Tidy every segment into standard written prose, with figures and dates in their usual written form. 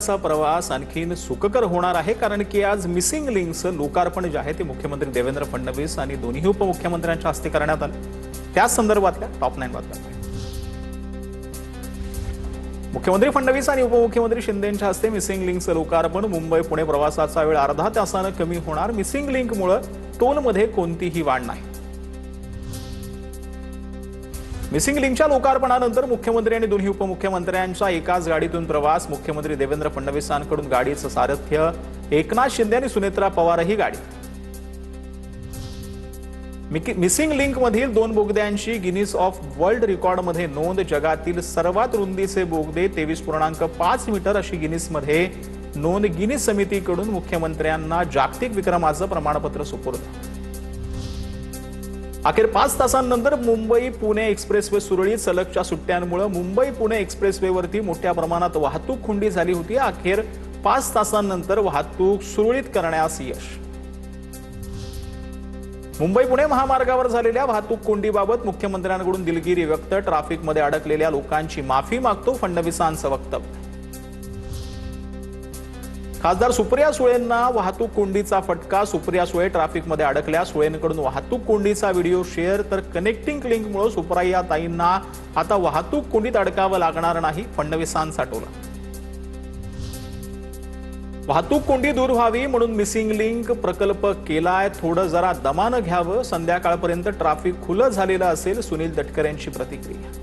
चा प्रवास आणखीन सुखकर होणार आहे, कारण की आज मिसिंग लिंकचं लोकार्पण जे आहे ते मुख्यमंत्री देवेंद्र फडणवीस आणि दोन्ही उपमुख्यमंत्र्यांच्या हस्ते करण्यात आले। त्या संदर्भातल्या टॉप 9 बातम्या। मुख्यमंत्री फडणवीस आणि उपमुख्यमंत्री शिंदेंच्या हस्ते मिसिंग लिंकचं लोकार्पण। मुंबई पुणे प्रवासाचा वेळ अर्धा तासाने कमी होणार। मिसिंग लिंकमुळे टोलमध्ये कोणतीही वाढ नाही। मिसिंग लिंकच्या लोकार्पणानंतर मुख्यमंत्री आणि दोन्ही उपमुख्यमंत्र्यांचा एकाच गाडीतून प्रवास। मुख्यमंत्री देवेंद्र फडणवीसांकडून गाडीचं सारथ्य, एकनाथ शिंदे आणि सुनेत्रा पवारही गाडी। मिसिंग लिंक मधील 2 बोगद्यांची गिनीज ऑफ वर्ल्ड रेकॉर्डमध्ये नोंद। जगातील सर्वात रुंदीचे बोगदे 23.5 मीटर अशी गिनीजमध्ये नोंद। गिनीज समितीकडून मुख्यमंत्र्यांना जागतिक विक्रमाचं प्रमाणपत्र सुपूर्द। अखेर 5 तासांनंतर मुंबई पुणे एक्सप्रेसवे सुरळीत। सलगच्या सुट्ट्यांमुळे मुंबई पुणे एक्सप्रेसवेवरती मोठ्या प्रमाणात वाहतूक कोंडी झाली होती। अखेर 5 तासांनंतर वाहतूक सुरळीत करण्यास यश। मुंबई पुणे महामार्गावर झालेल्या वाहतूक कोंडीबाबत मुख्यमंत्र्यांकडून दिलगिरी व्यक्त। ट्रॅफिकमध्ये अडकलेल्या लोकांची माफी मागतो, फडणवीसांचं वक्तव्य। खासदार सुप्रिया सुळेंना वाहतूक कोंडीचा फटका। सुप्रिया सुळे ट्रॅफिकमध्ये अडकल्या। सुळेंकडून वाहतूक कोंडीचा व्हिडिओ शेअर। तर कनेक्टिंग लिंकमुळे सुप्रिया ताईंना आता वाहतूक कोंडीत अडकावं लागणार नाही, फडणवीसांचा टोला। वाहतूक कोंडी दूर व्हावी म्हणून मिसिंग लिंक प्रकल्प केलाय, थोडं जरा दमानं घ्यावं। संध्याकाळपर्यंत ट्रॅफिक खुलं झालेलं असेल, सुनील तटकरेंची प्रतिक्रिया।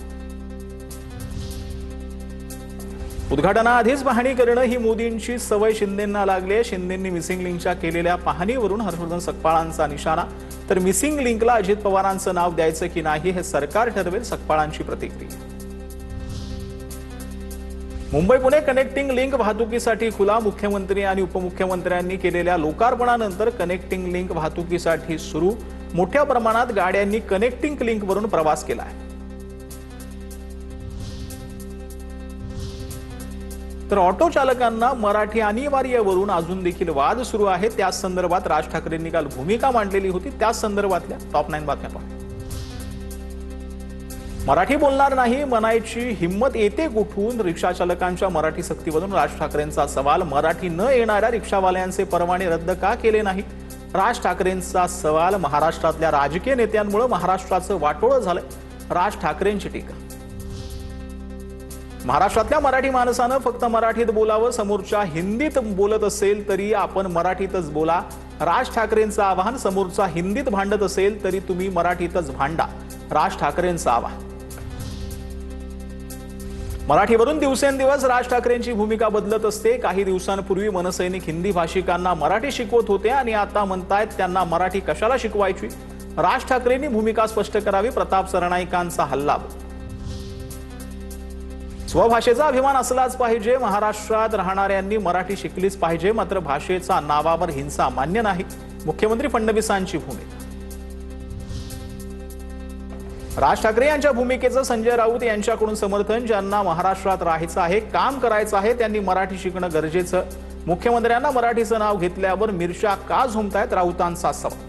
उद्घाटनाआधीच पाहणी करणं ही मोदींची सवय शिंदेंना लागली। शिंदेंनी मिसिंग लिंकच्या केलेल्या पाहणीवरून हर्षवर्धन सकपाळांचा निशाणा। तर मिसिंग लिंकला अजित पवारांचं नाव द्यायचं की नाही हे सरकार ठरवेल, सकपाळांची प्रतिक्रिया। मुंबई पुणे कनेक्टिंग लिंक वाहतुकीसाठी खुला। मुख्यमंत्री आणि उपमुख्यमंत्र्यांनी केलेल्या लोकार्पणानंतर कनेक्टिंग लिंक वाहतुकीसाठी सुरू। मोठ्या प्रमाणात गाड्यांनी कनेक्टिंग लिंकवरून प्रवास केला आहे। तर ऑटो चालकांना मराठी अनिवार्यवरून अजून देखील वाद सुरू आहे। त्या संदर्भात राज ठाकरेंनी काल भूमिका मांडलेली होती। त्या संदर्भातल्या टॉप 9 बातम्या पाहू। मराठी बोलणार नाही म्हणायची हिम्मत येते कुठून? रिक्षा चालकांच्या मराठी सक्तीवरून राज ठाकरेंचा सवाल। मराठी न येणाऱ्या रिक्षावाल्यांचे परवाने रद्द का केले नाही? राज ठाकरेंचा सवाल। महाराष्ट्रातल्या राजकीय नेत्यांमुळे महाराष्ट्राचं वाटोळं झालंय, राज ठाकरेंची टीका। महाराष्ट्रातल्या मराठी माणसानं फक्त मराठीत बोलावं, समोरच्या हिंदीत बोलत असेल तरी आपण मराठीतच बोला, राज ठाकरेंचं आवाहन। समोरचा हिंदीत भांडत असेल तरी तुम्ही मराठीतच भांडा, राज ठाकरेंचं आवाहन। मराठीवरून दिवसेंदिवस राज ठाकरेंची भूमिका बदलत असते। काही दिवसांपूर्वी मनसैनिक हिंदी भाषिकांना मराठी शिकवत होते आणि आता म्हणतायत त्यांना मराठी कशाला शिकवायची? राज ठाकरेंनी भूमिका स्पष्ट करावी, प्रताप सरनाईकांचा हल्ला। स्वभाषेचा अभिमान असलाच पाहिजे। महाराष्ट्रात राहणाऱ्यांनी मराठी शिकलीच पाहिजे, मात्र भाषेचा नावावर हिंसा मान्य नाही, मुख्यमंत्री फडणवीसांची भूमिका। राज ठाकरे यांच्या भूमिकेचं संजय राऊत यांच्याकडून समर्थन। ज्यांना महाराष्ट्रात राहायचं आहे, काम करायचं आहे, त्यांनी मराठी शिकणं गरजेचं। मुख्यमंत्र्यांना मराठीचं नाव घेतल्यावर मिरच्या का झोंबतायत? राऊतांचा सवाल।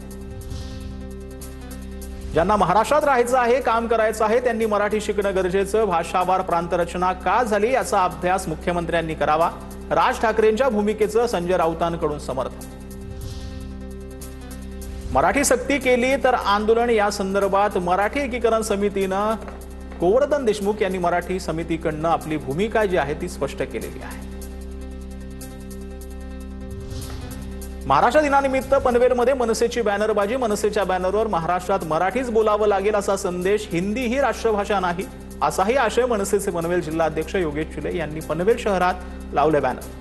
ज्यांना महाराष्ट्रात राहायचं आहे, काम करायचं आहे, त्यांनी मराठी शिकणं गरजेचं। भाषावार प्रांतरचना का झाली याचा अभ्यास मुख्यमंत्र्यांनी करावा। राज ठाकरेंच्या भूमिकेचं संजय राऊतांकडून समर्थन। मराठी सक्ती केली तर आंदोलन। या संदर्भात मराठी एकीकरण समितीनं गोवर्धन देशमुख यांनी मराठी समितीकडनं आपली भूमिका जी आहे ती स्पष्ट केलेली आहे। महाराष्ट्र दिनानिमित्त पनवेलमध्ये मनसेची बॅनरबाजी। मनसेच्या बॅनरवर महाराष्ट्रात मराठीच बोलावं लागेल असा संदेश। हिंदी ही राष्ट्रभाषा नाही असाही आशय मनसेचे पनवेल जिल्हाध्यक्ष योगेश चिले यांनी पनवेल शहरात लावले बॅनर।